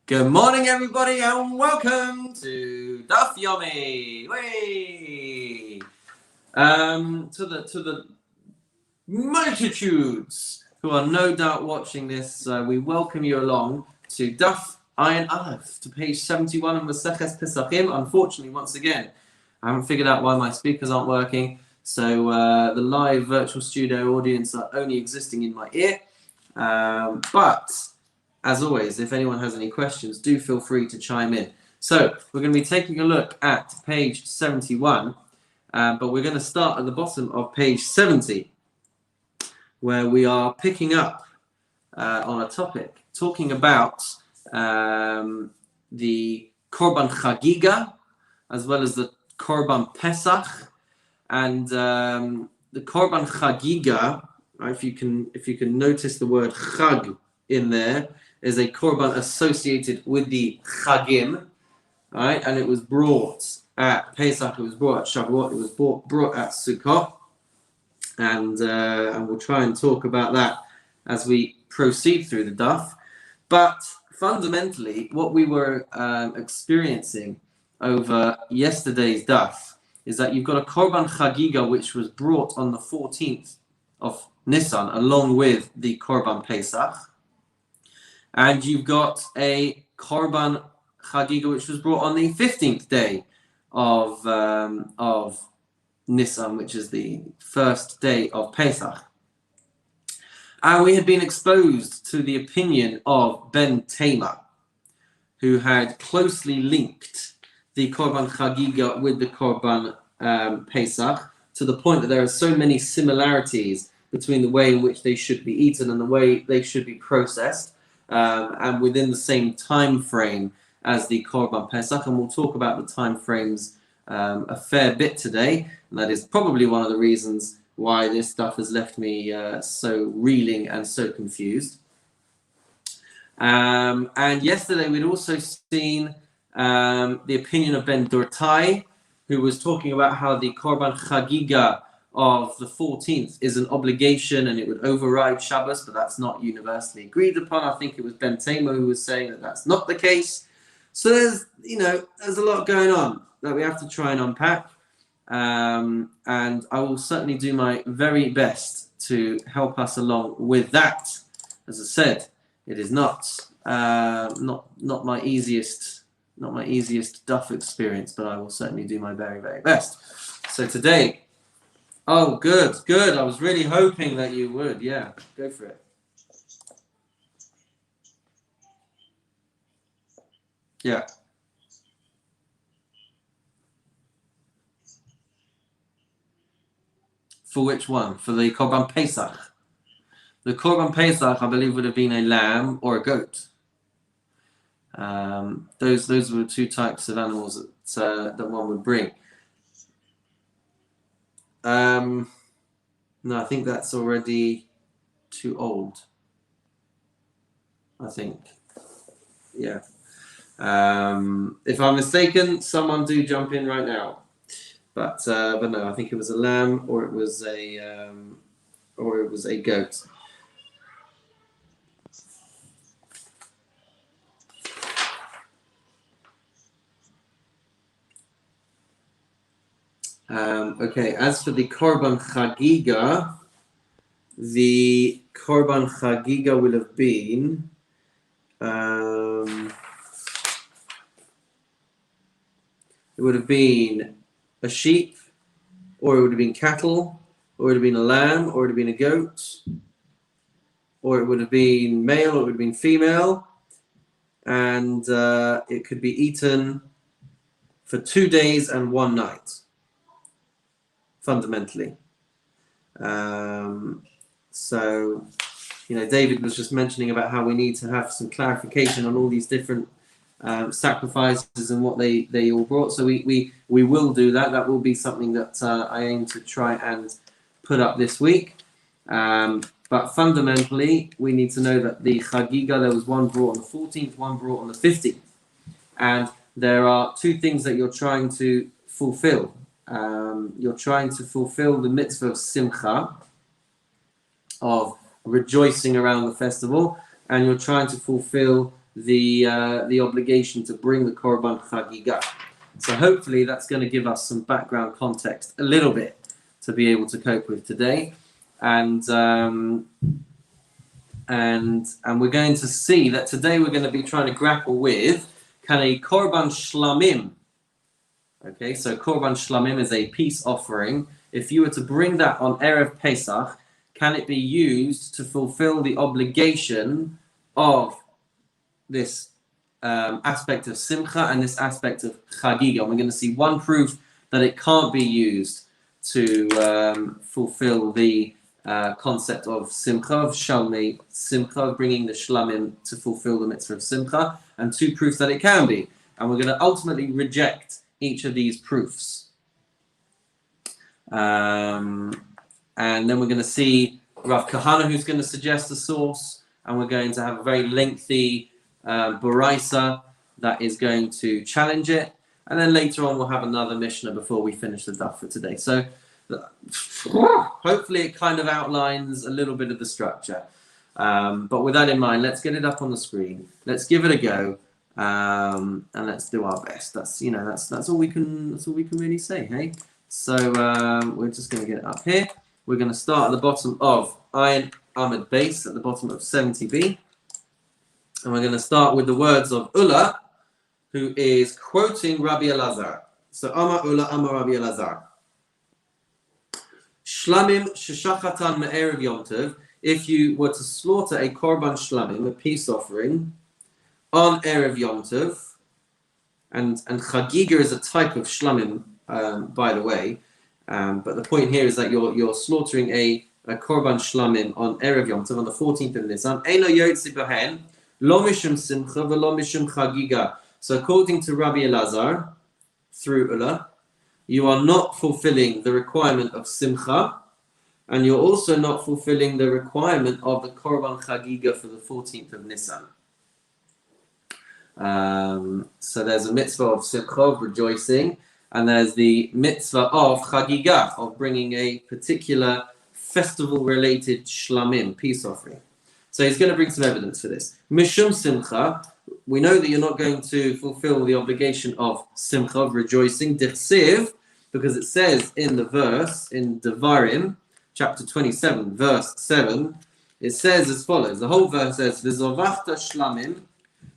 Good morning, everybody, and welcome to Daf Yomi. Way to the multitudes who are no doubt watching this. We welcome you along to Daf Ayin Aleph, to page 71 of Maseches Pesachim. Unfortunately, once again, I haven't figured out why my speakers aren't working, so the live virtual studio audience are only existing in my ear. But as always, if anyone has any questions, do feel free to chime in. So we're going to be taking a look at page 71, but we're going to start at the bottom of page 70, where we are picking up on a topic, talking about the Korban Chagiga, as well as the Korban Pesach, and the Korban Chagiga. If you can notice the word Chag in there, is a korban associated with the Chagim, right? And it was brought at Pesach, it was brought at Shavuot, it was brought at Sukkot, and we'll try and talk about that as we proceed through the daf. But fundamentally, what we were experiencing over yesterday's daf is that you've got a korban chagiga which was brought on the 14th of Nisan along with the korban Pesach. And you've got a Korban Chagiga which was brought on the 15th day of Nisan, which is the first day of Pesach. And we had been exposed to the opinion of Ben Tema, who had closely linked the Korban Chagiga with the Korban Pesach, to the point that there are so many similarities between the way in which they should be eaten and the way they should be processed. And within the same time frame as the Korban Pesach, and we'll talk about the time frames a fair bit today, and that is probably one of the reasons why this stuff has left me so reeling and so confused. And yesterday we'd also seen the opinion of Ben Dortai, who was talking about how the Korban Chagiga of the 14th is an obligation and it would override Shabbos, but that's not universally agreed upon. I think it was Ben Tamer who was saying that that's not the case. So there's a lot going on that we have to try and unpack. And I will certainly do my very best to help us along with that. As I said, it is not my easiest duff experience, but I will certainly do my very, very best. So today, oh, good. I was really hoping that you would. Yeah, go for it. Yeah. For which one? For the Korban Pesach. The Korban Pesach, I believe, would have been a lamb or a goat. Those were the two types of animals that one would bring. No, I think that's already too old. I think. Yeah. If I'm mistaken, someone do jump in right now. But no, I think it was a lamb or it was a goat. Okay, as for the Korban Chagiga, the Korban Chagiga will have been it would have been a sheep, or it would have been cattle, or it would have been a lamb, or it would have been a goat, or it would have been male, or it would have been female, and it could be eaten for 2 days and 1 night. Fundamentally. So, David was just mentioning about how we need to have some clarification on all these different sacrifices and what they all brought. So we will do that. That will be something that I aim to try and put up this week. But fundamentally, we need to know that the Chagiga, there was one brought on the 14th, one brought on the 15th. And there are two things that you're trying to fulfill. You're trying to fulfill the mitzvah of simcha, of rejoicing around the festival, and you're trying to fulfill the obligation to bring the Korban Chagiga. So hopefully that's going to give us some background context a little bit to be able to cope with today. And we're going to see that today we're going to be trying to grapple with, can a Korban Shlamim, okay, so Korban Shlamim is a peace offering. If you were to bring that on Erev Pesach, can it be used to fulfill the obligation of this aspect of Simcha and this aspect of Chagiga? And we're going to see one proof that it can't be used to fulfill the concept of Simcha, of Shalmei Simcha, of bringing the Shlamim to fulfill the mitzvah of Simcha, and two proofs that it can be. And we're going to ultimately reject each of these proofs. And then we're going to see Rav Kahana, who's going to suggest a source, and we're going to have a very lengthy Boraisa that is going to challenge it. And then later on, we'll have another Mishnah before we finish the daf for today. So hopefully it kind of outlines a little bit of the structure. But with that in mind, let's get it up on the screen. Let's give it a go. And let's do our best. That's all we can really say, hey? So we're just going to get it up here. We're going to start at the bottom of Ayin Amud Base, at the bottom of 70b. And we're going to start with the words of Ula, who is quoting Rabbi Elazar. So Amar Ula, Amar Rabbi Elazar. Shlamim sheshachatan me'erev Yom Tov. If you were to slaughter a korban shlamim, a peace offering, on Erev Yom Tov, and Chagiga is a type of shlamim, by the way, but the point here is that you're slaughtering a korban shlamim on Erev Yom Tov, on the 14th of Nisan. Eino yotzi behen, lo mishum simcha v'lo mishum chagiga. So according to Rabbi Elazar, through Ula, you are not fulfilling the requirement of simcha, and you're also not fulfilling the requirement of the korban chagiga for the 14th of Nisan. So there's a mitzvah of simcha, of rejoicing, and there's the mitzvah of chagiga, of bringing a particular festival-related shlamim, peace offering. So he's going to bring some evidence for this. Mishum simcha, we know that you're not going to fulfill the obligation of simcha, of rejoicing, dichsiv, because it says in the verse, in Devarim, chapter 27, verse 7, it says as follows. The whole verse says, V'zovachta shlamim,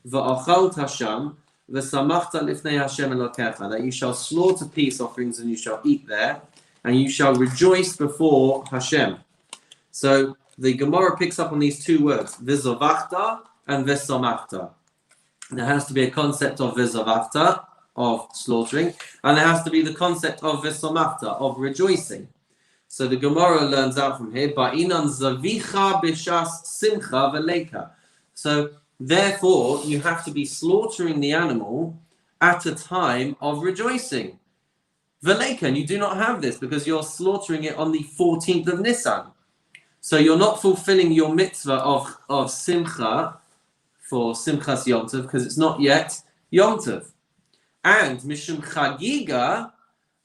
v'achalt hasham, v'samachta lifnei Hashem elokecha, that you shall slaughter peace offerings and you shall eat there, and you shall rejoice before Hashem. So the Gemara picks up on these two words, v'zovachta and v'samachta. There has to be a concept of v'zovachta, of slaughtering, and there has to be the concept of v'samachta, of rejoicing. So the Gemara learns out from here, ba'inan zavicha b'shas simcha v'leika. So therefore, you have to be slaughtering the animal at a time of rejoicing. V'leika, and you do not have this because you're slaughtering it on the 14th of Nisan. So you're not fulfilling your mitzvah of simcha for Simchas Yom Tov because it's not yet Yom Tov. And Mishum Chagiga,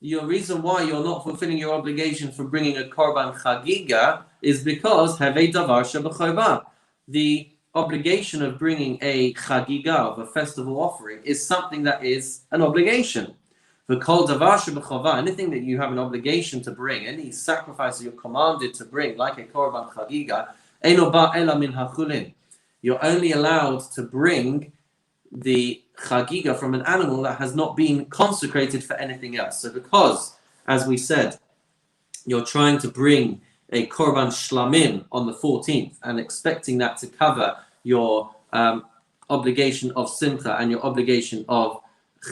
your reason why you're not fulfilling your obligation for bringing a Korban Chagiga is because Hevei Davar Shebechova. The obligation of bringing a Chagiga, of a festival offering, is something that is an obligation. The Kol Davar Shebechova, anything that you have an obligation to bring, any sacrifice that you're commanded to bring, like a Korban Chagiga, Eino ba ela min hachulin. You're only allowed to bring the chagiga from an animal that has not been consecrated for anything else. So because, as we said, you're trying to bring a korban shlamim on the 14th and expecting that to cover your obligation of simcha and your obligation of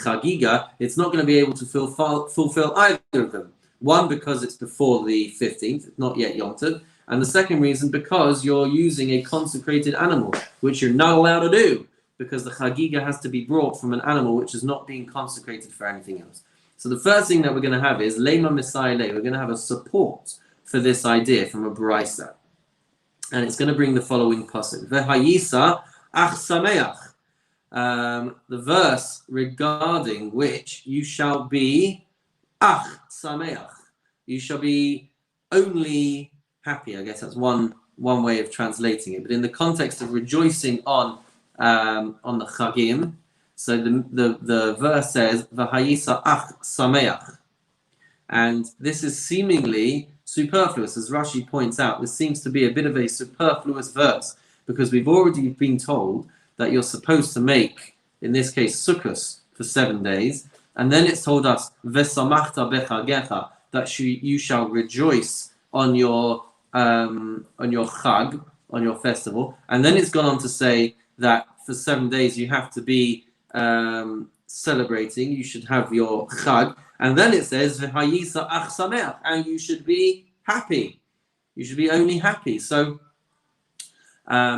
chagiga, it's not going to be able to fulfill either of them. One, because it's before the 15th, it's not yet Yom Tov. And the second reason, because you're using a consecrated animal, which you're not allowed to do, because the chagiga has to be brought from an animal which is not being consecrated for anything else. So the first thing that we're going to have is Lema Messiah Le. We're going to have a support for this idea from a Braisa. And it's going to bring the following pasuk. V'hayisa ach sameach. The verse regarding which you shall be ach sameach. You shall be only happy. I guess that's one way of translating it. But in the context of rejoicing on on the Chagim. So the verse says, "V'hayisa ach sameach," and this is seemingly superfluous, as Rashi points out. This seems to be a bit of a superfluous verse because we've already been told that you're supposed to make, in this case, Sukkos for 7 days, and then it's told us "V'samachta bechagecha," that you shall rejoice on your Chag, on your festival, and then it's gone on to say that for 7 days you have to be celebrating. You should have your Chag, and then it says "V'hayisa ach sameach," and you should be happy. You should be only happy. So,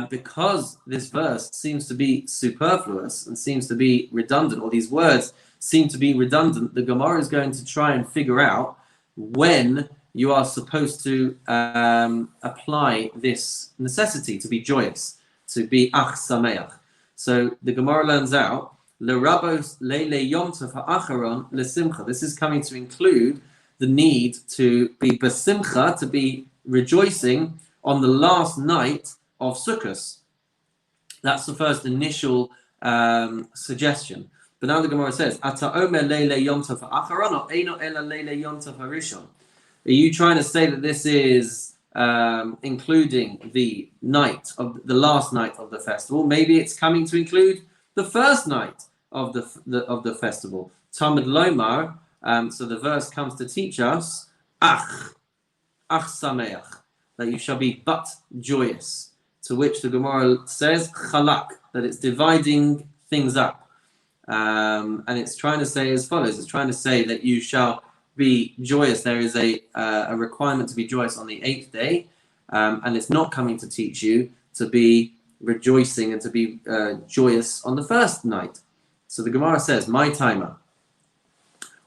because this verse seems to be superfluous and seems to be redundant, or these words seem to be redundant, the Gemara is going to try and figure out when you are supposed to apply this necessity to be joyous, to be ach sameach. So the Gemara learns out, L'rabos leile yom tov ha'acharon lesimcha. This is coming to include the need to be besimcha, to be rejoicing on the last night of Sukkot. That's the first initial suggestion. But now the Gemara says, Ata omer leile yom tov ha'acharon or eino ela leile yom tov ha'rishon. Are you trying to say that this is including the night of the last night of the festival? Maybe it's coming to include the first night of the festival. Talmud Lomar. So the verse comes to teach us ach sameach, that you shall be but joyous. To which the Gemara says chalak, that it's dividing things up, and it's trying to say as follows. It's trying to say that you shall be joyous. There is a requirement to be joyous on the 8th day, and it's not coming to teach you to be rejoicing and to be joyous on the first night. So the Gemara says, my timer,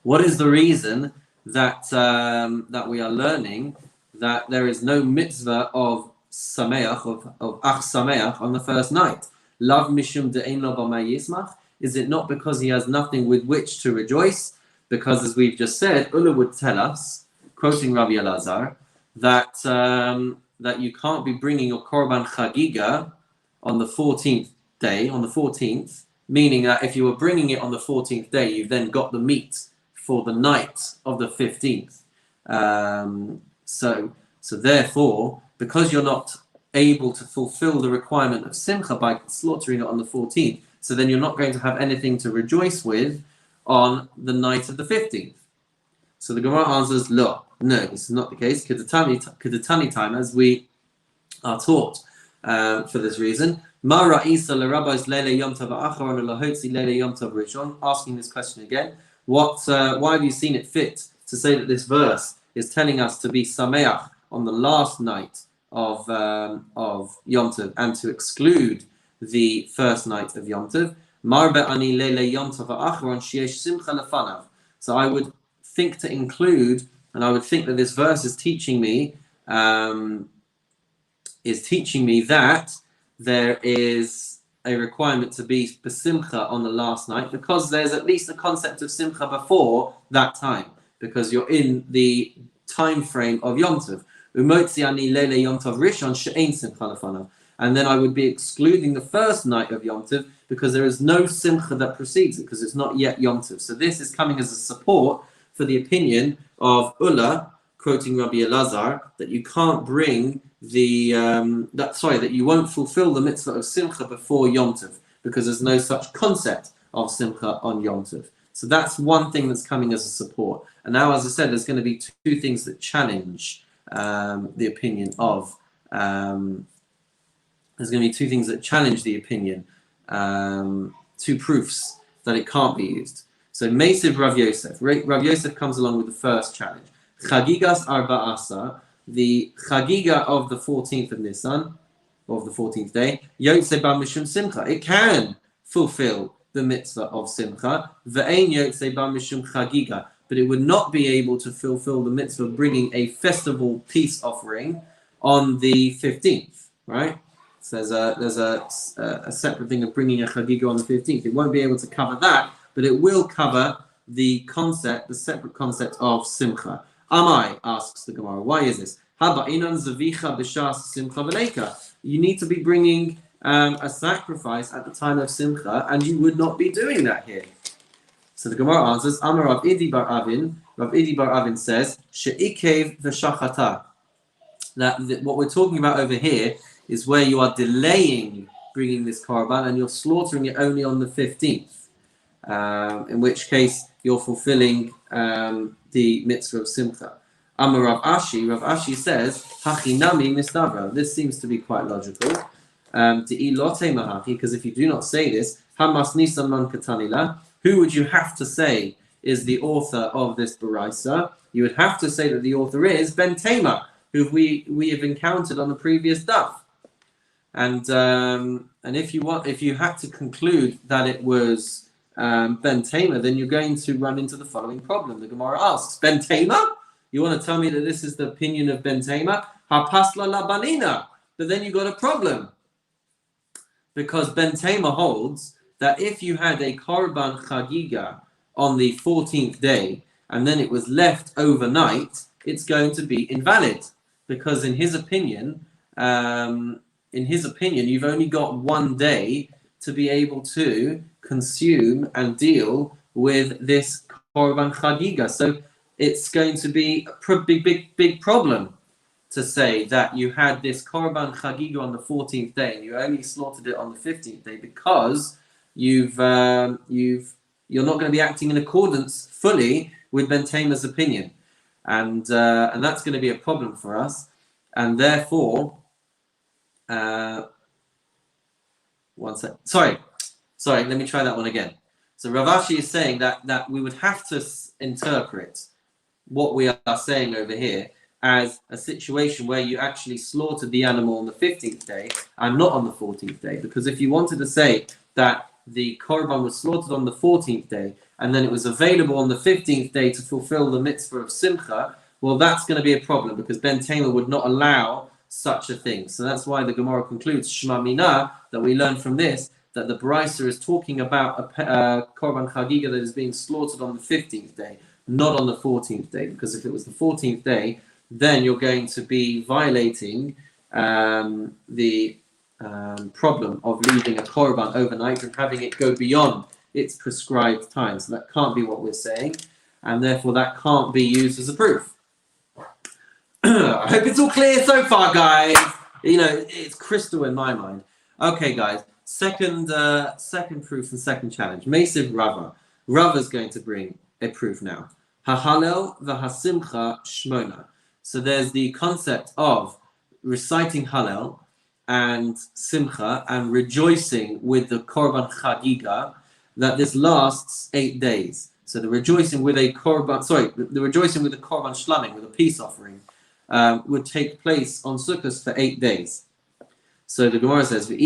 what is the reason that that we are learning that there is no mitzvah of sameach, of ach sameach on the first night? Lav mishum de'ein lo b'ma yismach. Is it not because he has nothing with which to rejoice? Because, as we've just said, Ulla would tell us, quoting Rabbi Elazar, that that you can't be bringing your korban chagiga on the 14th day, on the 14th, meaning that if you were bringing it on the 14th day, you've then got the meat for the night of the 15th. So therefore, because you're not able to fulfill the requirement of simcha by slaughtering it on the 14th, so then you're not going to have anything to rejoice with on the night of the 15th. So the Gemara answers, no, this is not the case. Kedatani time, as we are taught for this reason. Asking this question again. Why have you seen it fit to say that this verse is telling us to be sameach on the last night of Yom Tov and to exclude the first night of Yom Tov? So I would think to include, and I would think that this verse is teaching me that there is a requirement to be besimcha on the last night, because there's at least a concept of simcha before that time, because you're in the time frame of Yom Tov. And then I would be excluding the first night of Yom Tov because there is no simcha that precedes it, because it's not yet Yom Tov. So this is coming as a support for the opinion of Ulla, quoting Rabbi Elazar, that you can't bring that you won't fulfill the mitzvah of simcha before Yom Tov, because there's no such concept of simcha on Yom Tov. So that's one thing that's coming as a support. And now, as I said, there's going to be two things that challenge the opinion of. There's going to be two things that challenge the opinion, two proofs that it can't be used. So Mesiv Rav Yosef. Rav Yosef comes along with the first challenge. Chagigas Arba'asa, the Chagiga of the 14th of Nisan, of the 14th day, Yotze Ba Mishum Simcha. It can fulfill the mitzvah of Simcha. Ve'ein Yotze Ba Mishum Chagiga. But it would not be able to fulfill the mitzvah of bringing a festival peace offering on the 15th, right? So there's a separate thing of bringing a chagiga on the 15th. It won't be able to cover that, but it will cover the separate concept of simcha. Amai, asks the Gemara, why is this? You need to be bringing a sacrifice at the time of Simcha, and you would not be doing that here. So the Gemara answers, Amar Rav Idi bar Avin. Rav Idi bar Avin says, She'ikev v'shachata. That what we're talking about over here is where you are delaying bringing this korban and you're slaughtering it only on the 15th. In which case you're fulfilling the mitzvah of Simcha. Amar Rav Ashi says, Hachinami mistabra. This seems to be quite logical. Because if you do not say this, Hamas Nisan man katanila, who would you have to say is the author of this baraisa? You would have to say that the author is Ben Tema, who we have encountered on the previous daf. And if you had to conclude that it was Ben Tema, then you're going to run into the following problem. The Gemara asks, Ben Tema? You want to tell me that this is the opinion of Ben Tema? Hapasla la banina. But then you got a problem. Because Ben Tema holds that if you had a korban chagiga on the 14th day and then it was left overnight, it's going to be invalid. Because in his opinion, you've only got one day to be able to consume and deal with this korban chagiga. So it's going to be a big problem to say that you had this korban chagiga on the 14th day and you only slaughtered it on the 15th day because you're not going to be acting in accordance fully with Ben Tema's opinion, and that's going to be a problem for us, and therefore, one sec. Sorry. Let me try that one again. So Rav Ashi is saying that we would have to interpret what we are saying over here as a situation where you actually slaughtered the animal on the 15th day and not on the 14th day. Because if you wanted to say that the korban was slaughtered on the 14th day and then it was available on the 15th day to fulfill the mitzvah of Simcha, well, that's going to be a problem because Ben Tema would not allow such a thing. So that's why the Gemara concludes, Shema Mina, that we learn from this, that the Baraisa is talking about a korban chagiga that is being slaughtered on the 15th day, not on the 14th day. Because if it was the 14th day, then you're going to be violating the problem of leaving a korban overnight and having it go beyond its prescribed time. So that can't be what we're saying, and therefore that can't be used as a proof. I hope it's all clear so far, guys. It's crystal in my mind. Okay, guys. Second proof and second challenge. Mesiv Rava. Rava's going to bring a proof now. Hahalel v'hasimcha shmona. So there's the concept of reciting Hallel and Simcha and rejoicing with the Korban Chagiga, that this lasts 8 days. So the rejoicing with the Korban Shlamim, with a peace offering, would take place on Sukkot for 8 days. So the Gemara says, and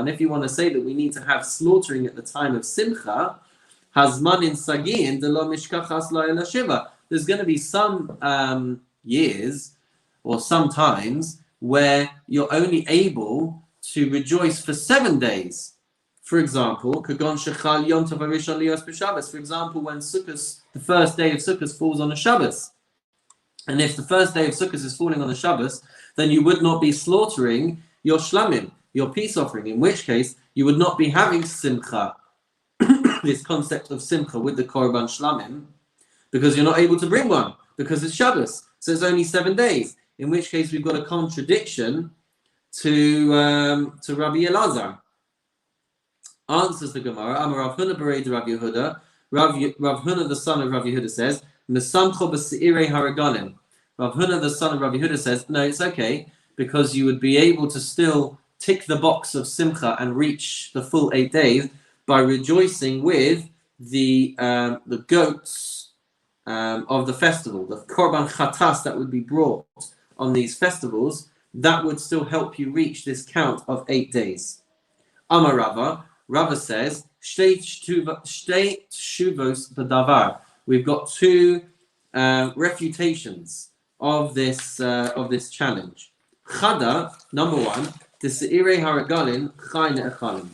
if you want to say that we need to have slaughtering at the time of Simcha, Hazmanin Sagin de lo mishkachas la shiva. There's going to be some years or some times where you're only able to rejoice for 7 days. For example, Kagon Shechal Yom Tov Harishon Lios b'Shabbos. For example, when Sukkot, the first day of Sukkot falls on a Shabbos. And if the first day of Sukkot is falling on a Shabbos, then you would not be slaughtering your shlamim, your peace offering, in which case you would not be having simcha, this concept of simcha with the korban shlamim, because you're not able to bring one, because it's Shabbos. So it's only 7 days, in which case we've got a contradiction to Rabbi Elazar. Answers the Gemara, Amar Rav Huna bereid Rav Yehuda. Rav Huna, the son of Rav Yehuda, says, Mesamcho b'seirei haragalim. Rav Huna, the son of Rav Yehuda, says, no, it's okay, because you would be able to still tick the box of Simcha and reach the full 8 days by rejoicing with the goats of the festival, the Korban Chatas that would be brought on these festivals. That would still help you reach this count of 8 days. Amar Rava, Rava says, Shtei tshuvos b'davar. We've got 2 refutations of this challenge. Chada, number 1, the seirei haragalin chai ne'echalim.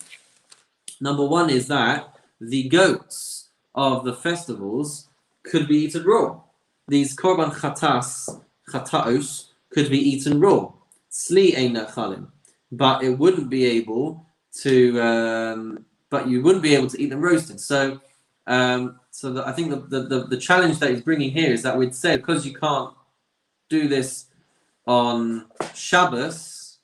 Number 1 is that the goats of the festivals could be eaten raw. These korban chataos could be eaten raw. Tzli ein ne'echalim. but it wouldn't be able to. But you wouldn't be able to eat them roasted. So, I think the challenge that he's bringing here is that we'd say because you can't do this on Shabbos.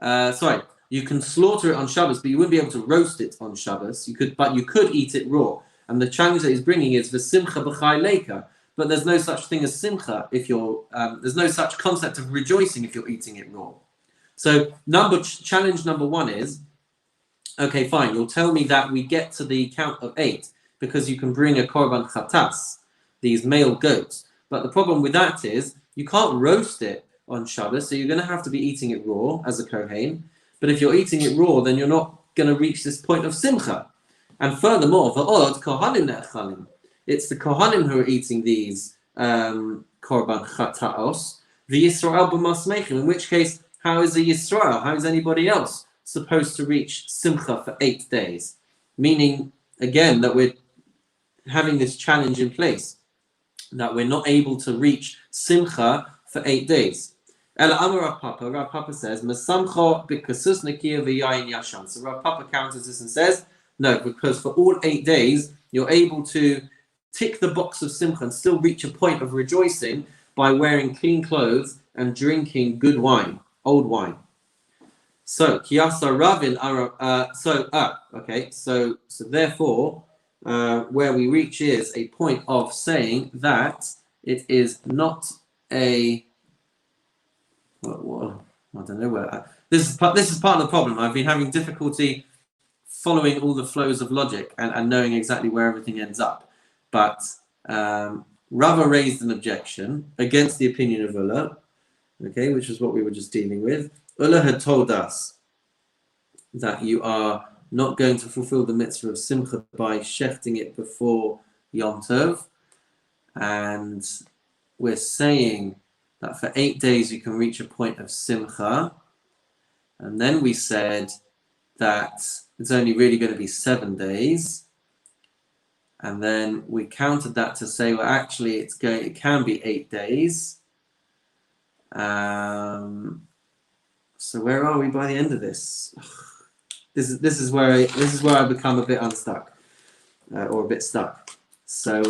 You can slaughter it on Shabbos, but you wouldn't be able to roast it on Shabbos. You could eat it raw. And the challenge that he's bringing is v'simcha b'chai leika. But there's no such thing as simcha if you're. There's no such concept of rejoicing if you're eating it raw. So challenge number one is, okay, fine. You'll tell me that we get to the count of 8 because you can bring a korban chatas, these male goats. But the problem with that is you can't roast it on Shabbos, so you're going to have to be eating it raw as a kohen. But if you're eating it raw, then you're not going to reach this point of simcha. And furthermore, v'od kohanim ne'echalim. It's the kohanim who are eating these korban chataos. The Yisrael b'masmechim. In which case, how is a Yisrael? How is anybody else supposed to reach simcha for 8 days? Meaning, again, that we're having this challenge in place, that we're not able to reach simcha for 8 days. Ela Amar Rav Papa. Rav Papa says, "Mesamcho b'kasus nekiya v'yayin yashan." So Rav Papa counters this and says, no, because for all 8 days you're able to tick the box of simcha and still reach a point of rejoicing by wearing clean clothes and drinking good wine, old wine. So kiyasa ravin So therefore, where we reach is a point of saying that it is not a. Well, I don't know where. This is part of the problem. I've been having difficulty following all the flows of logic and knowing exactly where everything ends up. But Rava raised an objection against the opinion of Ulla, okay, which is what we were just dealing with. Ulla had told us that you are not going to fulfill the mitzvah of simcha by shechting it before Yom Tov, and we're saying that for 8 days you can reach a point of simcha, and then we said that it's only really going to be 7 days, and then we countered that to say, well, actually it can be 8 days. So where are we by the end of this? This is where I become a bit unstuck, or a bit stuck. So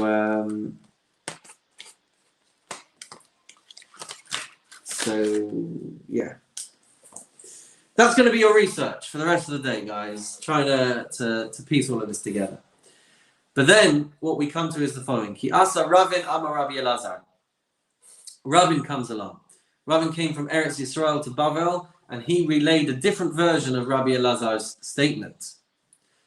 yeah, that's going to be your research for the rest of the day, guys. Trying to piece all of this together. But then what we come to is the following: Ki asa Ravin Amar Rabbi Elazar. Ravin comes along. Ravin came from Eretz Yisrael to Bavel, and he relayed a different version of Rabbi Elazar's statement.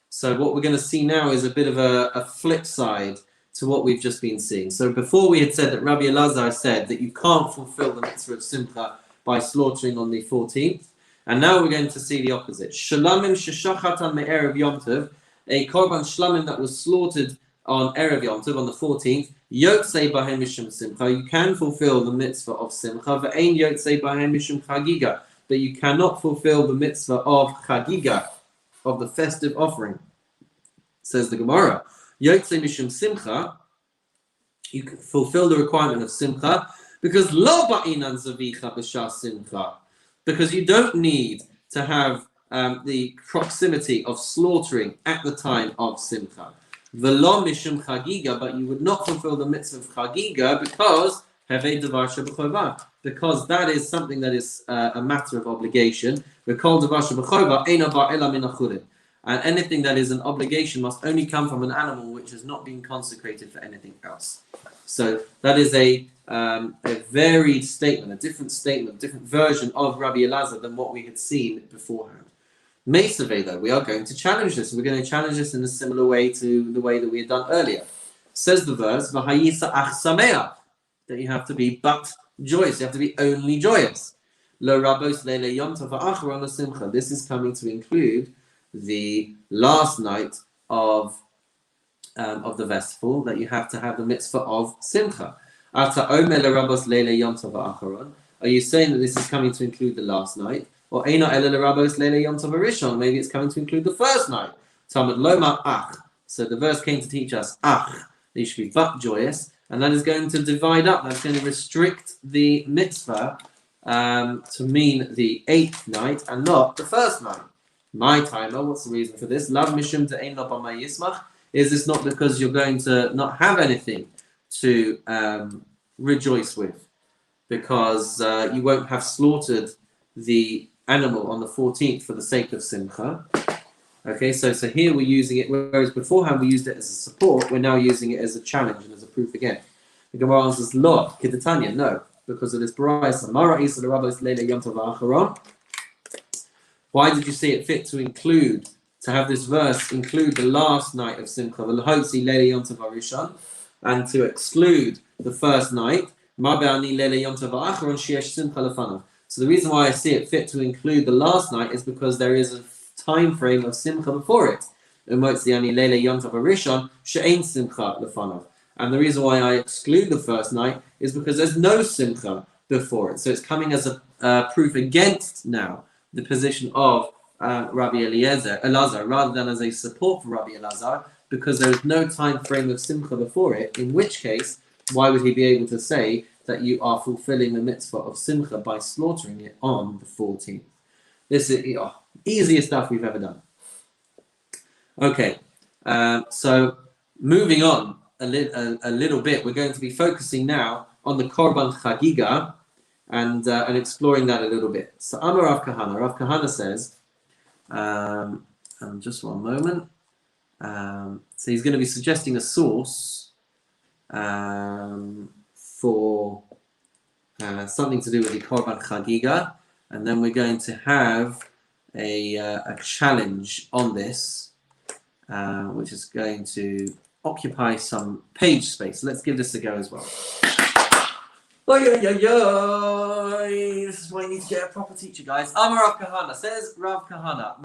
So what we're going to see now is a bit of a flip side to what we've just been seeing. So before we had said that Rabbi Elazar said that you can't fulfill the mitzvah of simcha by slaughtering on the 14th, and now we're going to see the opposite. Shlamim sheshachatan me'erev Yom Tov, a korban shlamim that was slaughtered on Erev Yom Tov on the 14th, yotzei bahem mishum simcha, you can fulfill the mitzvah of simcha, ve'ein yotzei bahem mishum chagiga, but you cannot fulfill the mitzvah of chagiga, of the festive offering. Says the Gemara, yotzei mishum simcha, you can fulfill the requirement of simcha, because lo ba'inan zavicha b'shas simcha, because you don't need to have the proximity of slaughtering at the time of simcha. V'lo mishum chagiga, but you would not fulfill the mitzvah of chagiga because hevei davar sheb'chovah, because that is something that is a matter of obligation. V'kol davar sheb'chovah eino bar ela min achurin, and anything that is an obligation must only come from an animal which has not been consecrated for anything else. So that is a varied statement, a different version of Rabbi Elazar than what we had seen beforehand. Mesaveh, though, we are going to challenge this. We're going to challenge this in a similar way to the way that we had done earlier. Says the verse, "V'hayisa ach sameach," that you have to be but joyous. You have to be only joyous. Lo rabos leile yom tov v'acharon simcha. This is coming to include the last night of the festival, that you have to have the mitzvah of simcha. Ata omer le rabos leile yom tov v'acharon. Are you saying that this is coming to include the last night? Or Eina Ela Rabos Leile Yom Tov Rishon, maybe it's coming to include the first night. Talmud Loma Ach. So the verse came to teach us Ach, that you should be but joyous, and that is going to divide up, that's going to restrict the mitzvah to mean the 8th night and not the first night. My timer, what's the reason for this? Lav mishum te'ein lo b'may yismach. Is this not because you're going to not have anything to rejoice with? Because you won't have slaughtered the animal on the 14th for the sake of simcha. Okay, so here we're using it, whereas beforehand we used it as a support, we're now using it as a challenge and as a proof again. The Gemara answers, Lo, Kidatanya, no, because of this Baraisa. Mara Isa the Rabbi Leila Yom Tov Acharon. Why did you see it fit to have this verse include the last night of Simcha, V'l'hotzi Leila Yom Tov Arishon, and to exclude the first night? Ma be'ani Leila Yom Tov Acharon sheyesh Simcha lefanav. So the reason why I see it fit to include the last night is because there is a time frame of Simcha before it. And the reason why I exclude the first night is because there's no Simcha before it. So it's coming as a proof against now the position of Rabbi Elazar, rather than as a support for Rabbi Elazar, because there is no time frame of Simcha before it, in which case, why would he be able to say that you are fulfilling the mitzvah of Simcha by slaughtering it on the 14th? This is easiest stuff we've ever done. Okay, so moving on a little bit, we're going to be focusing now on the Korban Chagiga and exploring that a little bit. So Amar Rav Kahana. Rav Kahana says, just one moment. So he's going to be suggesting a source for something to do with the Korban Chagiga, and then we're going to have a challenge on this, which is going to occupy some page space. Let's give this a go as well. This is why you need to get a proper teacher, guys. Amar Rav Kahana, says Rav Kahana,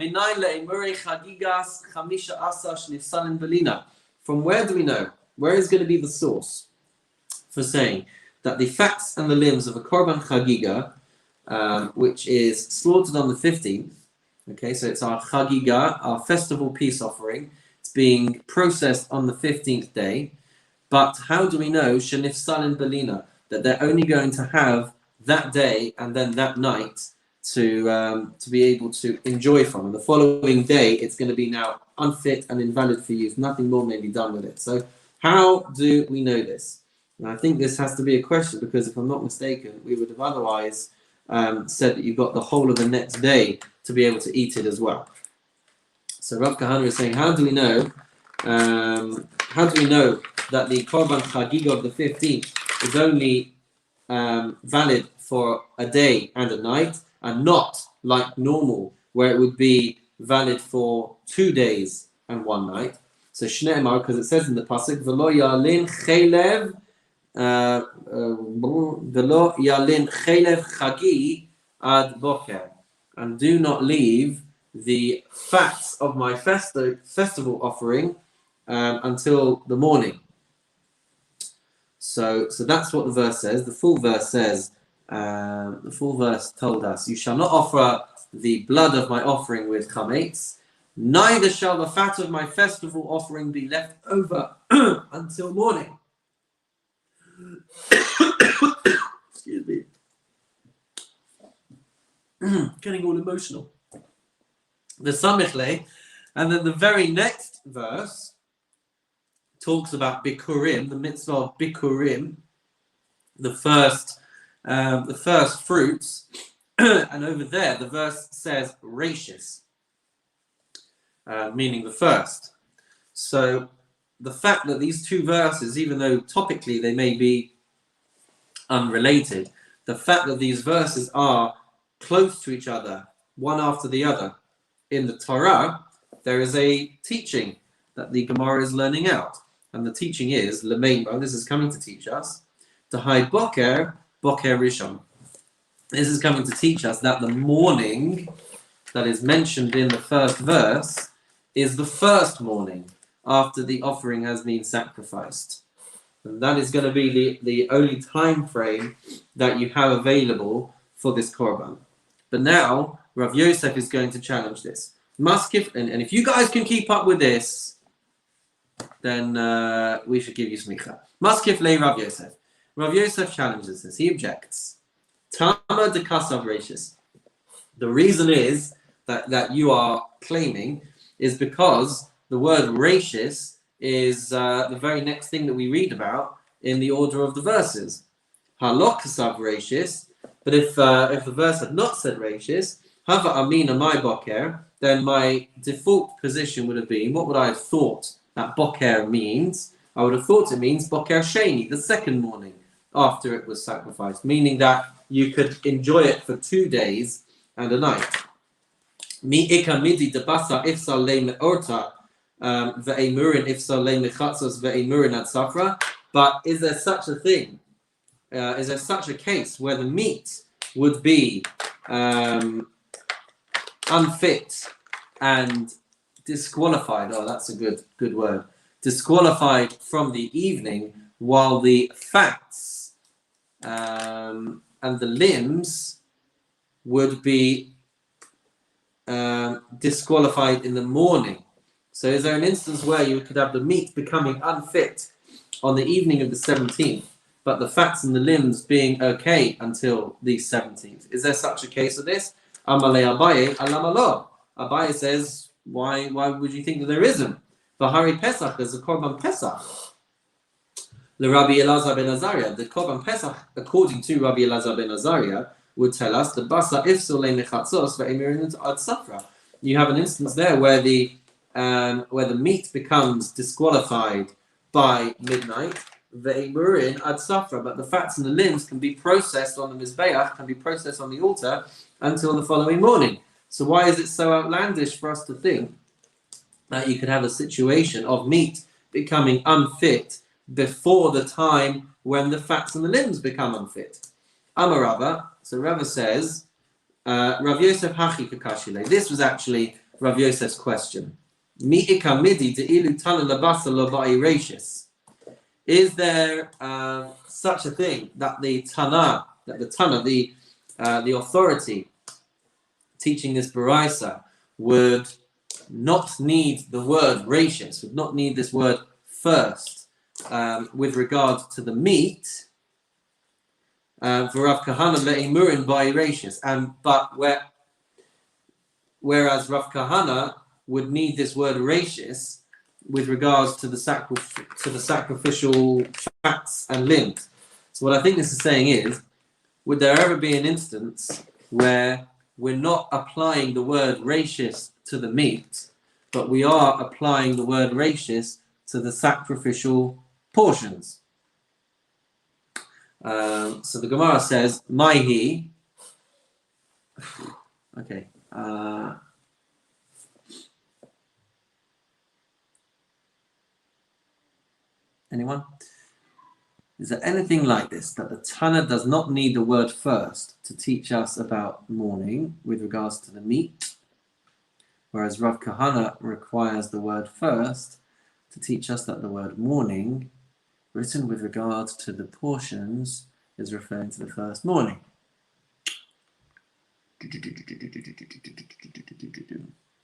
from where do we know? Where is going to be the source for saying that the fats and the limbs of a Korban Chagiga, which is slaughtered on the 15th, okay, so it's our Chagiga, our festival peace offering, it's being processed on the 15th day, but how do we know Shenifsalin Belina, that they're only going to have that day and then that night to be able to enjoy from, and the following day it's going to be now unfit and invalid for use, nothing more may be done with it. So how do we know this? And I think this has to be a question, because if I'm not mistaken, we would have otherwise said that you've got the whole of the next day to be able to eat it as well. So Rav Kahana is saying, how do we know that the Korban Chagiga of the 15th is only valid for a day and a night, and not like normal, where it would be valid for 2 days and 1 night? So Shneimar, because it says in the pasuk, V'lo yalin chelev V'lo yalin chelev chagi ad boker, and do not leave the fats of my festival offering until the morning. So that's what the verse says. The full verse says, the full verse told us, you shall not offer the blood of my offering with chametz, neither shall the fat of my festival offering be left over until morning. Excuse me. Getting all emotional. The Samichle, and then the very next verse talks about Bikurim, the mitzvah of Bikurim, the first fruits, and over there the verse says Rashis, meaning the first. So the fact that these two verses, even though topically they may be unrelated, the fact that these verses are close to each other, one after the other, in the Torah, there is a teaching that the Gemara is learning out. And the teaching is, Lemeimbo, this is coming to teach us, Tahai Boker, Boker Rishon. This is coming to teach us that the morning that is mentioned in the first verse is the first morning after the offering has been sacrificed. And that is going to be the only time frame that you have available for this Korban. But now, Rav Yosef is going to challenge this. Maskif, and if you guys can keep up with this, then we should give you smicha. Maskif le Rav Yosef. Rav Yosef challenges this. He objects. Tama de kasav rachis. The reason is that you are claiming is because the word rachis is the very next thing that we read about in the order of the verses. Halok kasav rachis. But if the verse had not said rachis, hava amina my boker, then my default position would have been, what would I have thought that boker means? I would have thought it means boker sheni, the second morning after it was sacrificed, meaning that you could enjoy it for 2 days and a night. Mi ika midi de basa ifsal le meorta ve'emurin ifsal le mechatzos ve'emurin ad safra. But is there such a thing? Is there such a case where the meat would be unfit and disqualified? Oh, that's a good word. Disqualified from the evening, while the fats and the limbs would be disqualified in the morning. So is there an instance where you could have the meat becoming unfit on the evening of the 17th, but the fats and the limbs being okay until the 17th? Is there such a case of this? Amalei Abaye, alamalo. Abaye says, why would you think that there isn't? V'hari Pesach, there's a Korban Pesach. The Rabbi Elazar ben Azariah, the Korban Pesach, according to Rabbi Elazar ben Azariah, would tell us the basa ifsul le mechatzos ve'emirin ad safra. You have an instance there where the meat becomes disqualified by midnight, ve'emirin ad safra, but the fats and the limbs can be processed on the mizbeach, can be processed on the altar until the following morning. So why is it so outlandish for us to think that you could have a situation of meat becoming unfit before the time when the fats and the limbs become unfit? Amar Rava, so Rava says, Rav Yosef hachi kakashile. This was actually Rav Yosef's question. Mi'ika midi de'ilu tana labasa lo ba'irashis. Is there such a thing that the authority teaching this baraisa would not need the word rashis, would not need this word first with regard to the meat? For Rav Kahana le'imurin ba'irashis, whereas Rav Kahana would need this word rashis with regards to the sacrificial fats and limbs. So what I think this is saying is, would there ever be an instance where we're not applying the word rashis to the meat, but we are applying the word rashis to the sacrificial portions? So the Gemara says, Maihi. Okay. Anyone? Is there anything like this, that the Tana does not need the word first to teach us about mourning with regards to the meat, whereas Rav Kahana requires the word first to teach us that the word mourning, written with regard to the portions, is referring to the first morning?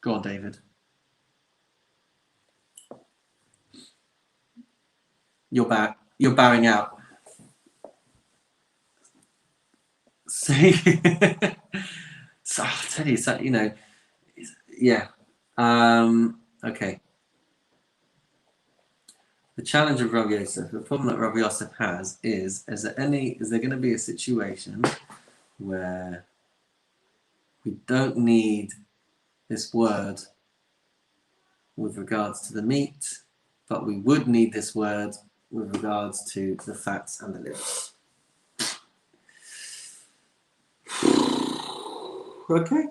Go on, David. You're bowing out. See, so I'll tell you, so, yeah. Okay. The challenge of Rabbi Yosef, the problem that Rabbi Yosef has is there going to be a situation where we don't need this word with regards to the meat, but we would need this word with regards to the fats and the limbs? Okay.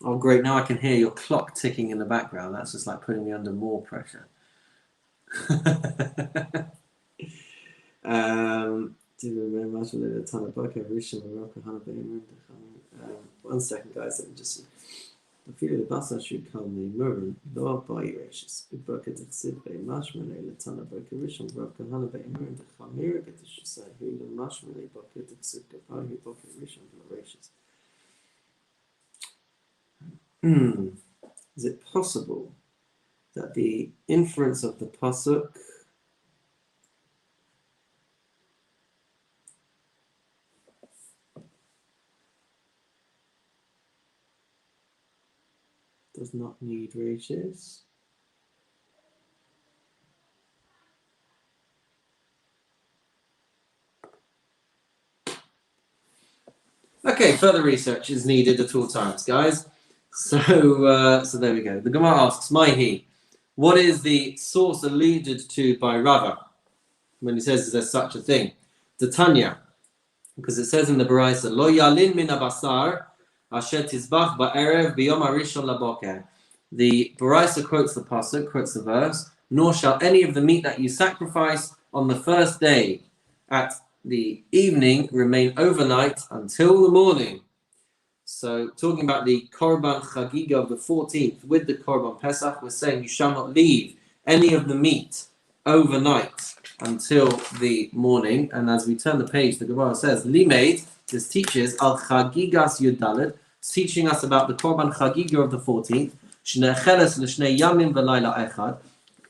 Oh, great. Now I can hear your clock ticking in the background. That's just like putting me under more pressure. One second, guys. Let me just... The feeling the basa should come the murmur, Lord by gracious. Big bucket of sid bay mashmane, Latana Bakarishon, Rav Kahana bay murmur, the Hamira get the Shusai, who the mashmane bucket of sid, Kapahi Bakarishon, gracious. Is it possible that the inference of the pasuk does not need reishes? Okay, further research is needed at all times, guys. So there we go. The Gemara asks, Maihi, what is the source alluded to by Rabbi when he says there's such a thing? The Tanya, because it says in the Baraisa, Lo yalin min abasar asher tizbach ba'erev biyom harishon laboker. The Baraisa quotes the pasuk, quotes the verse, nor shall any of the meat that you sacrifice on the first day at the evening remain overnight until the morning. So talking about the Korban Chagiga of the 14th with the Korban Pesach, we're saying you shall not leave any of the meat overnight until the morning. And as we turn the page, the Gemara says, Limeid, this teaches Al Chagigas Yudalid, teaching us about the Korban Chagiga of the 14th, Shnecheles L'Shnei Yamim V'Layla Echad,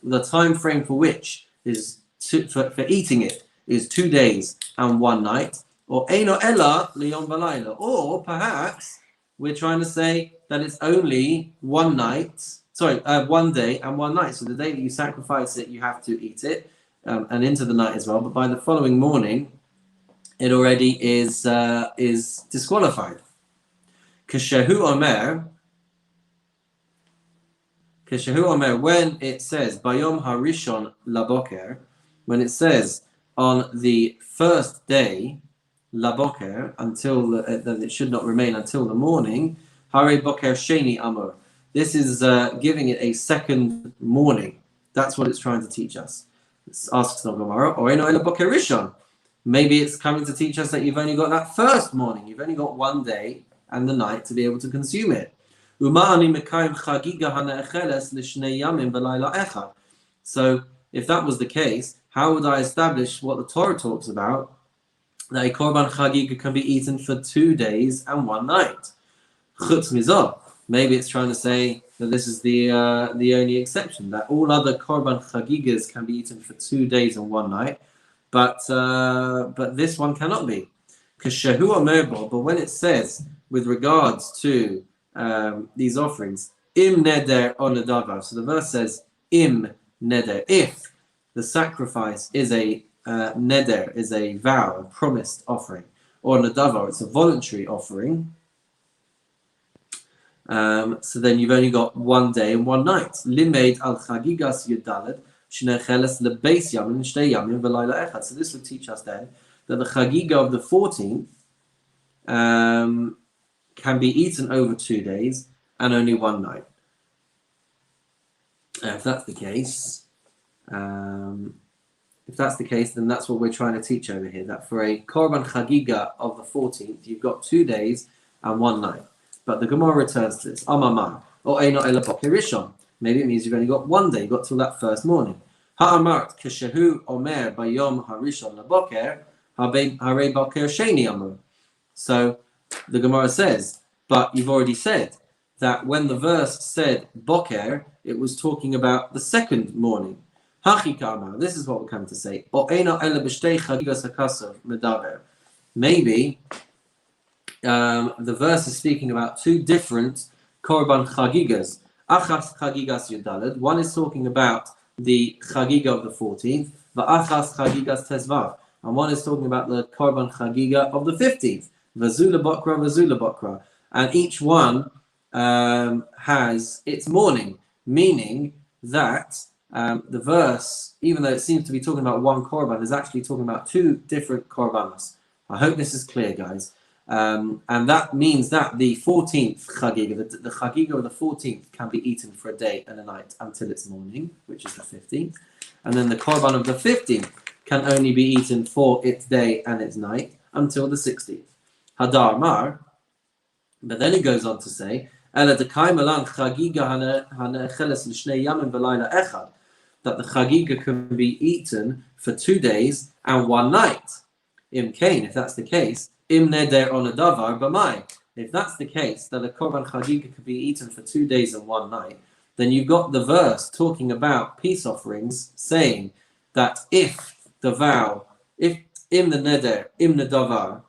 the time frame for which is for eating it is 2 days and 1 night, or Eino Ella Liyom V'Layla, or perhaps we're trying to say that it's only 1 night, 1 day and 1 night. So the day that you sacrifice it, you have to eat it, and into the night as well. But by the following morning, it already is disqualified. Keshehu Omer, when it says Bayom Harishon Laboker, when it says on the first day Laboker, until that it should not remain until the morning, Hare Boker Sheni Amor. This is giving it a second morning. That's what it's trying to teach us. It asks the Gemara, or Eno Ela Boker Rishon. Maybe it's coming to teach us that you've only got that first morning. You've only got 1 day and the night to be able to consume it. So if that was the case, how would I establish what the Torah talks about, that a Korban Chagiga can be eaten for 2 days and 1 night? Chutz mizah. Maybe it's trying to say that this is the only exception, that all other Korban Chagigas can be eaten for 2 days and 1 night, but this one cannot be. But when it says with regards to these offerings, im neder onadavar. So the verse says im neder, if the sacrifice is a neder, is a vow, a promised offering, or nadavar, it's a voluntary offering. So then you've only got 1 day and 1 night. Limeid al chagigas yudalad shnecheles lebeis yamin shtei yamin v'layla echad. So this would teach us then that the chagiga of the 14th can be eaten over 2 days and only 1 night. If that's the case, then that's what we're trying to teach over here. That for a Korban Chagiga of the 14th, you've got 2 days and 1 night. But the Gemara returns to this. Amamar, or Eino Ela Boker Rishon. Maybe it means you've only got 1 day. You got till that first morning. Ha'amart keshehu omer bayom harishon laboker harei boker sheni amar. So the Gemara says, but you've already said that when the verse said boker, it was talking about the second morning. Hachikama. This is what we're coming to say. O eino ela b'shtei chagigas hakasav medaber. Maybe the verse is speaking about 2 different korban chagigas. Achas chagigas yudalad. One is talking about the chagiga of the 14th, but achas chagigas tezvav, and one is talking about the korban chagiga of the 15th. Vazula bokra, and each one has its morning, meaning that the verse, even though it seems to be talking about 1 korban, is actually talking about 2 different korbanos. I hope this is clear, guys. And that means that the 14th chagiga, the chagiga of the 14th, can be eaten for a day and a night until its morning, which is the 15th. And then the korban of the 15th can only be eaten for its day and its night until the 16th. Hadar Mar, but then it goes on to say, that the chagiga can be eaten for 2 days and 1 night. Im kain, if that's the case, im neder on a davar b'mai. if that's the case, that a korban chagiga could be eaten for 2 days and 1 night, then you've got the verse talking about peace offerings saying that if the vow, if im the neder, im the davar,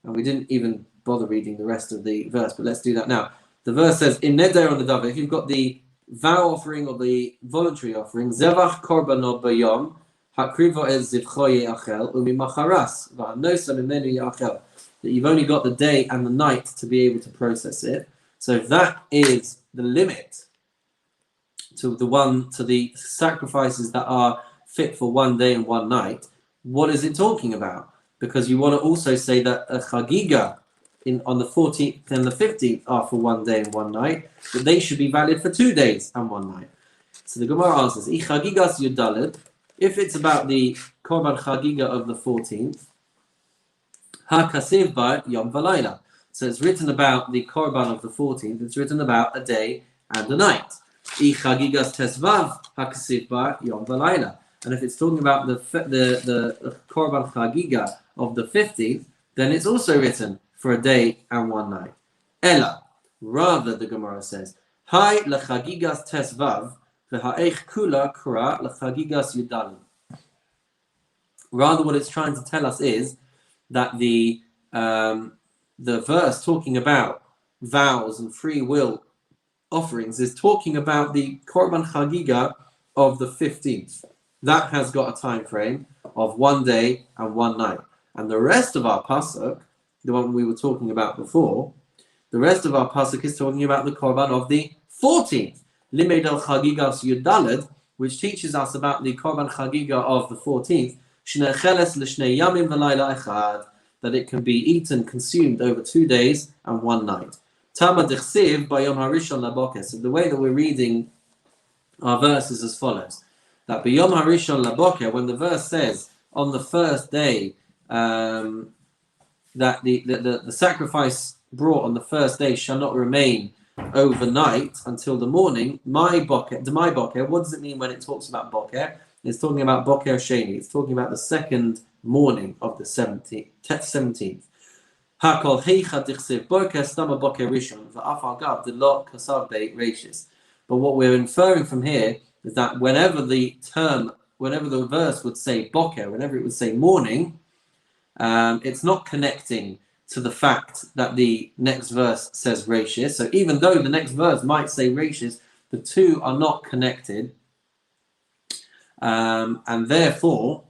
and we didn't even bother reading the rest of the verse, but let's do that now. The verse says, im neder on the davar, if you've got the vow offering or the voluntary offering, zevach korbanot bayom, hakrivo ez zivcho ye'achel, umimacharas, va'anosa mimenu ye'achel, that you've only got the day and the night to be able to process it. So if that is the limit to the sacrifices that are fit for 1 day and 1 night, what is it talking about? Because you want to also say that a chagiga on the 14th and the 15th are for 1 day and 1 night, that they should be valid for 2 days and 1 night. So the Gemara answers, chagigas yudalid, if it's about the korban chagiga of the 14th, ha-kasiv ba yom v'layla. So it's written about the korban of the 14th, it's written about a day and a night. Chagigas tesvav ha-kasiv ba yom v'layla. And if it's talking about the korban chagiga of the 15th, then it's also written for a day and 1 night. Ella, rather, the Gemara says, Hai lechagigas tesvav v'ha'ech kula kura lechagigas yudalim. Rather, what it's trying to tell us is that the verse talking about vows and free will offerings is talking about the korban chagiga of the 15th. That has got a time frame of 1 day and 1 night. And the rest of our pasuk, the one we were talking about before, the rest of our pasuk is talking about the korban of the 14th. Limed al chagigas yudaled, which teaches us about the korban chagiga of the 14th, shnecheles l'shnei yamim v'layla echad, that it can be eaten, consumed over 2 days and 1 night. Tama dichsiv bayom harishon laboker. So the way that we're reading our verse is as follows. That b'yom harishon laboker, when the verse says on the first day that the sacrifice brought on the first day shall not remain overnight until the morning, my boker, what does it mean when it talks about boker? It's talking about boker sheni. It's talking about the second morning of the 17th. Hakol heicha dichsiv boker stama boker rishon v'af agav delot kasav beit reishis. But what we're inferring from here is that whenever the verse would say boker, whenever it would say morning, it's not connecting to the fact that the next verse says reishis. So even though the next verse might say reishis, the two are not connected. And therefore,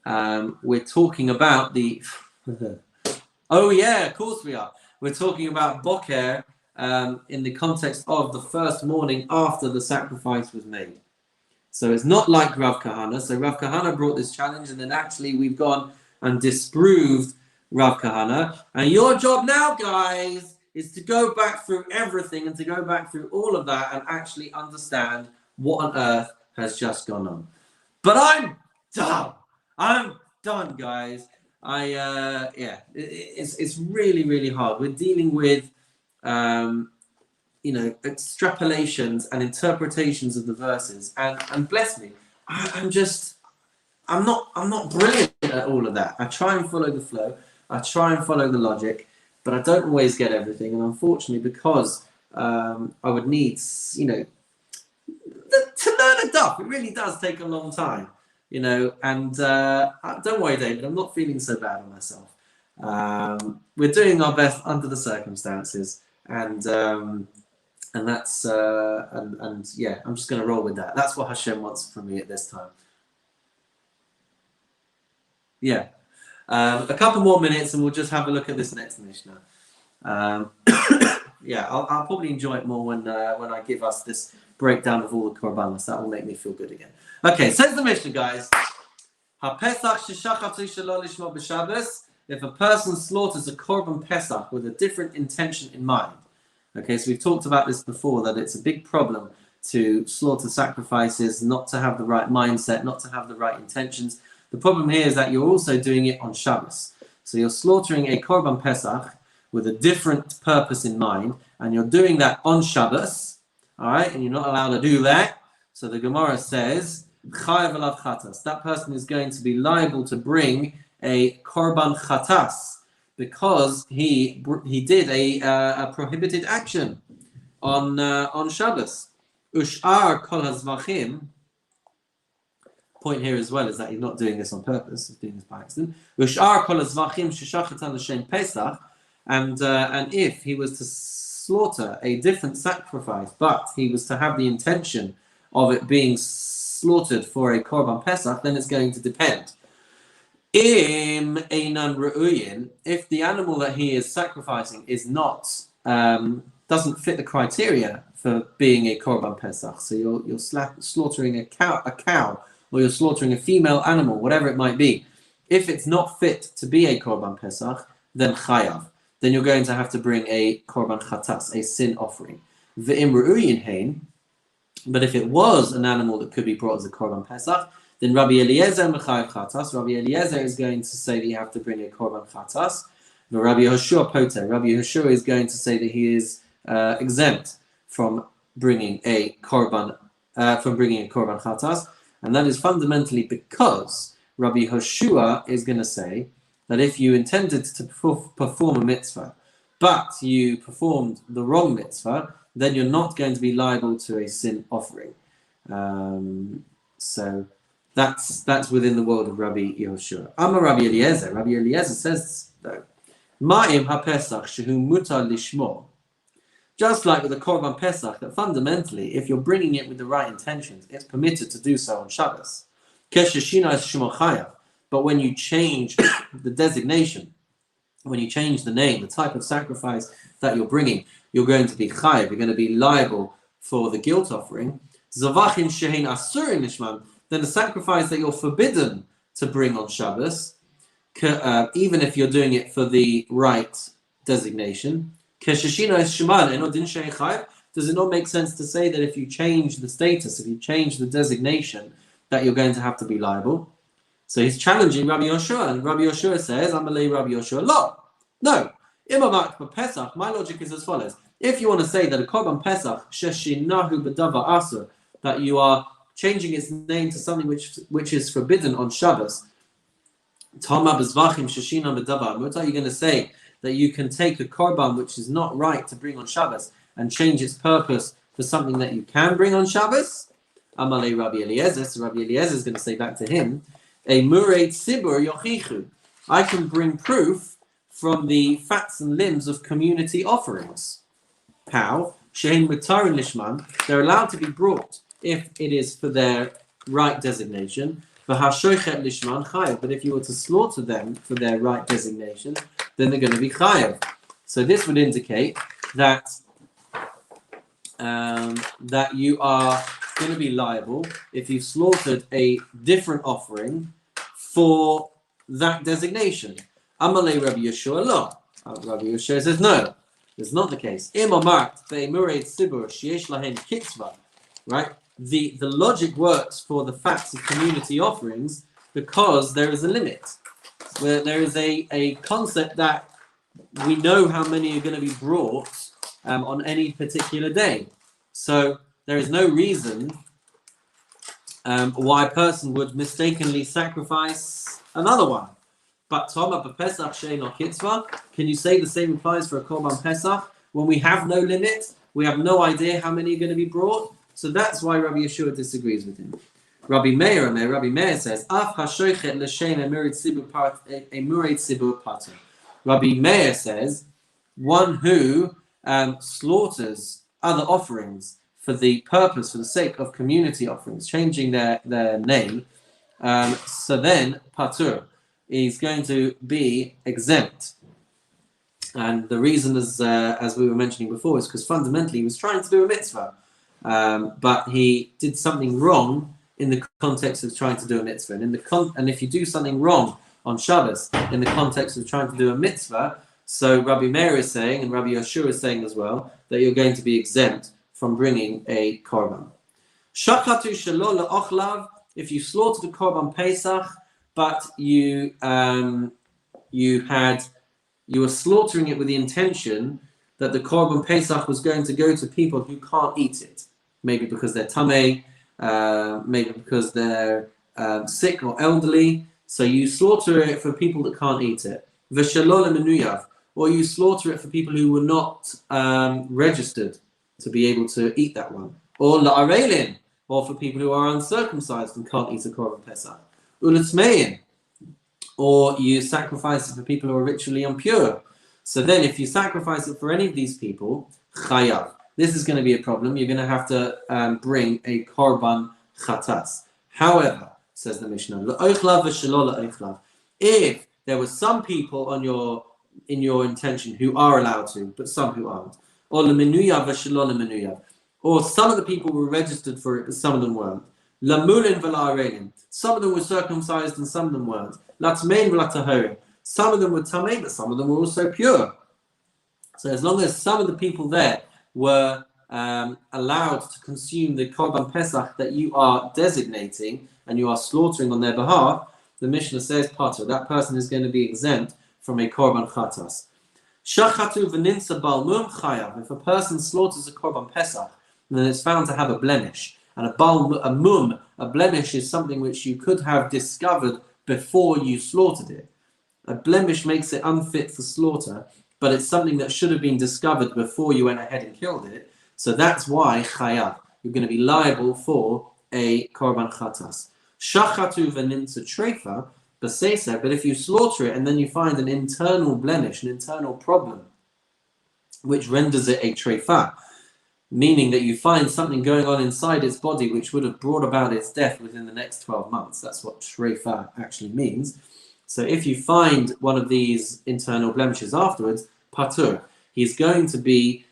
we're talking about the... Oh yeah, of course we are. We're talking about boker in the context of the first morning after the sacrifice was made. So it's not like Rav Kahana. So Rav Kahana brought this challenge, and then actually we've gone and disproved Rav Kahana. And your job now, guys, is to go back through everything and to go back through all of that and actually understand what on earth has just gone on. But I'm done. I'm done, guys. It's really, really hard. We're dealing with extrapolations and interpretations of the verses, and bless me, I'm not brilliant at all of that. I try and follow the flow, I try and follow the logic, but I don't always get everything. And unfortunately, because I would need to learn a daf, it really does take a long time, and don't worry, David, I'm not feeling so bad on myself. We're doing our best under the circumstances, and that's I'm just going to roll with that. That's what Hashem wants from me at this time. A couple more minutes and we'll just have a look at this next Mishnah. I'll probably enjoy it more when I give us this breakdown of all the korbanos. That will make me feel good again. Okay, says the Mishnah, guys. If a person slaughters a korban pesach with a different intention in mind. Okay, so we've talked about this before, that it's a big problem to slaughter sacrifices, not to have the right mindset, not to have the right intentions. The problem here is that you're also doing it on Shabbos. So you're slaughtering a korban pesach with a different purpose in mind, and you're doing that on Shabbos, all right, and you're not allowed to do that. So the Gemara says, chayav alav chatas, that person is going to be liable to bring a korban chatas, because he did a prohibited action on Shabbos. Ushar kol hazvachim. Point here as well is that he's not doing this on purpose; he's doing this by accident. Ushar kol hazvachim sheshachatan l'shem Pesach, and if he was to slaughter a different sacrifice, but he was to have the intention of it being slaughtered for a korban Pesach, then it's going to depend. Im einan re'uyin, if the animal that he is sacrificing is not doesn't fit the criteria for being a korban Pesach, so you're slaughtering a cow, or you're slaughtering a female animal, whatever it might be. If it's not fit to be a korban Pesach, then chayav. Then you're going to have to bring a korban chatas, a sin offering. Ve'im re'uyin hein, but if it was an animal that could be brought as a korban Pesach, then Rabbi Eliezer mechayev chatas. Rabbi Eliezer is going to say that you have to bring a korban chatas. But Rabbi Yehoshua poter. Rabbi Yehoshua is going to say that he is exempt from bringing a korban chatas, and that is fundamentally because Rabbi Yehoshua is going to say that if you intended to perform a mitzvah, but you performed the wrong mitzvah, then you're not going to be liable to a sin offering. So that's within the world of Rabbi Yehoshua. Amar Rabbi Eliezer. Rabbi Eliezer says though, Ma'im haPesach shehu mutar lishmo. Just like with the Korban Pesach, that fundamentally, if you're bringing it with the right intentions, it's permitted to do so on Shabbos. Kesheshina is shmo chayav. But when you change the designation, when you change the name, the type of sacrifice that you're bringing, you're going to be chayav. You're going to be liable for the guilt offering. Zavachin shehin asurin nishman. Then the sacrifice that you're forbidden to bring on Shabbos, even if you're doing it for the right designation, does it not make sense to say that if you change the status, if you change the designation, that you're going to have to be liable? So he's challenging Rabbi Yehoshua, and Rabbi Yehoshua says, Amalei Rabbi Yehoshua, no. Pesach, my logic is as follows. If you want to say that a Korban Pesach, sheshinahu b'davar asur, that you are changing its name to something which is forbidden on Shabbos, you're going to say that you can take a korban which is not right to bring on Shabbos and change its purpose for something that you can bring on Shabbos? Amalei Rabbi Eliezer. So Rabbi Eliezer is going to say back to him, a mureit sibur yochichu. I can bring proof from the fats and limbs of community offerings. How? Shein mutarin lishman. They're allowed to be brought if it is for their right designation. But if you were to slaughter them for their right designation, then they're going to be chayav. So this would indicate that that you are going to be liable if you've slaughtered a different offering for that designation. Amalei Rabbi Yehoshua lo. Rabbi Yehoshua says no, it's not the case. Right? The logic works for the facts of community offerings because there is a limit. Where there is a concept that we know how many are going to be brought on any particular day. So there is no reason why a person would mistakenly sacrifice another one. But Toma b'Pesach she'eino kitzvah, can you say the same applies for a Korban Pesach when we have no limit? We have no idea how many are going to be brought. So that's why Rabbi Yehoshua disagrees with him. Rabbi Meir says, Af hashoichet l'shem emuret sibur pater. Rabbi Meir says, one who slaughters other offerings for the purpose, for the sake of community offerings, changing their name, so then patur is going to be exempt. And the reason, as we were mentioning before, is because fundamentally he was trying to do a mitzvah, but he did something wrong in the context of trying to do a mitzvah. And if you do something wrong on Shabbos in the context of trying to do a mitzvah, so Rabbi Meir is saying, and Rabbi Yehoshua is saying as well, that you're going to be exempt from bringing a korban. Shachatu shelo le'ochlav, if you slaughtered a korban Pesach, but you were slaughtering it with the intention that the korban Pesach was going to go to people who can't eat it, maybe because they're tamei, maybe because they're sick or elderly. So you slaughter it for people that can't eat it. v'shelo lemenuyav, or you slaughter it for people who were not registered to be able to eat that one, or la'arelin, or for people who are uncircumcised and can't eat a korban pesach, uletzmein, or you sacrifice it for people who are ritually impure. So then if you sacrifice it for any of these people, chayav. This is going to be a problem. You're going to have to bring a korban chatas. However, says the Mishnah, if there were some people in your intention who are allowed to, but some who aren't, or some of the people were registered for it, but some of them weren't. Some of them were circumcised and some of them weren't. Some of them were tamei, but some of them were also pure. So as long as some of the people there were allowed to consume the korban pesach that you are designating and you are slaughtering on their behalf, the Mishnah says, Pater, that person is going to be exempt from a korban chatas. Shachatu v'ninsa bal mum chayav. If a person slaughters a korban pesach, then it's found to have a blemish. And a blemish is something which you could have discovered before you slaughtered it. A blemish makes it unfit for slaughter, but it's something that should have been discovered before you went ahead and killed it. So that's why chayav, you're going to be liable for a korban chatas. Shachatu v'ninsa treifa, but if you slaughter it and then you find an internal blemish, an internal problem, which renders it a treifa, meaning that you find something going on inside its body which would have brought about its death within the next 12 months. That's what treifa actually means. So if you find one of these internal blemishes afterwards, patur, he's going to be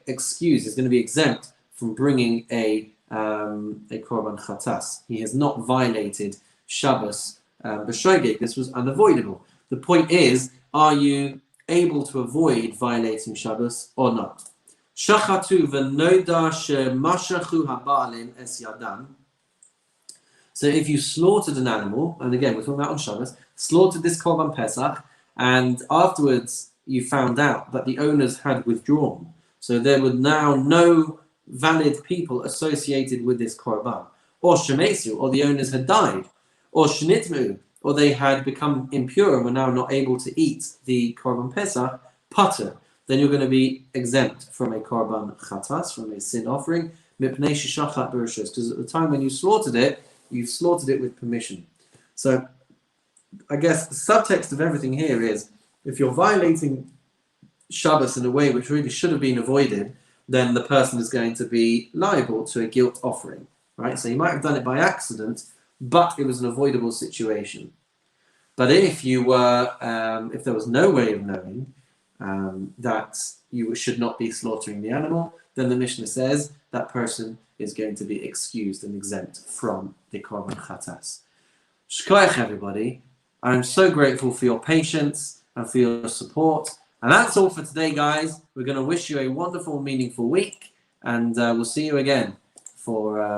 excused, he's going to be exempt from bringing a korban chatas. He has not violated Shabbos b'shogeg. This was unavoidable. The point is, are you able to avoid violating Shabbos or not? Shachatu v'noda shemashachu habalim es yadam. So if you slaughtered an animal, and again we're talking about on Shabbos, slaughtered this korban pesach, and afterwards you found out that the owners had withdrawn, so there were now no valid people associated with this korban, or shemesu, or the owners had died, or shnitmu, or they had become impure and were now not able to eat the korban pesach, pater, then you're going to be exempt from a korban chatas, from a sin offering, mipnei sheshachat b'rishus, because at the time when you slaughtered it, you've slaughtered it with permission. So I guess the subtext of everything here is, if you're violating Shabbos in a way which really should have been avoided, then the person is going to be liable to a guilt offering, right? So you might have done it by accident, but it was an avoidable situation. But if you were, if there was no way of knowing that you should not be slaughtering the animal, then the Mishnah says that person is going to be excused and exempt from the korban chatas. Shkoyach, everybody. I'm so grateful for your patience and for your support. And that's all for today, guys. We're going to wish you a wonderful, meaningful week, and we'll see you again for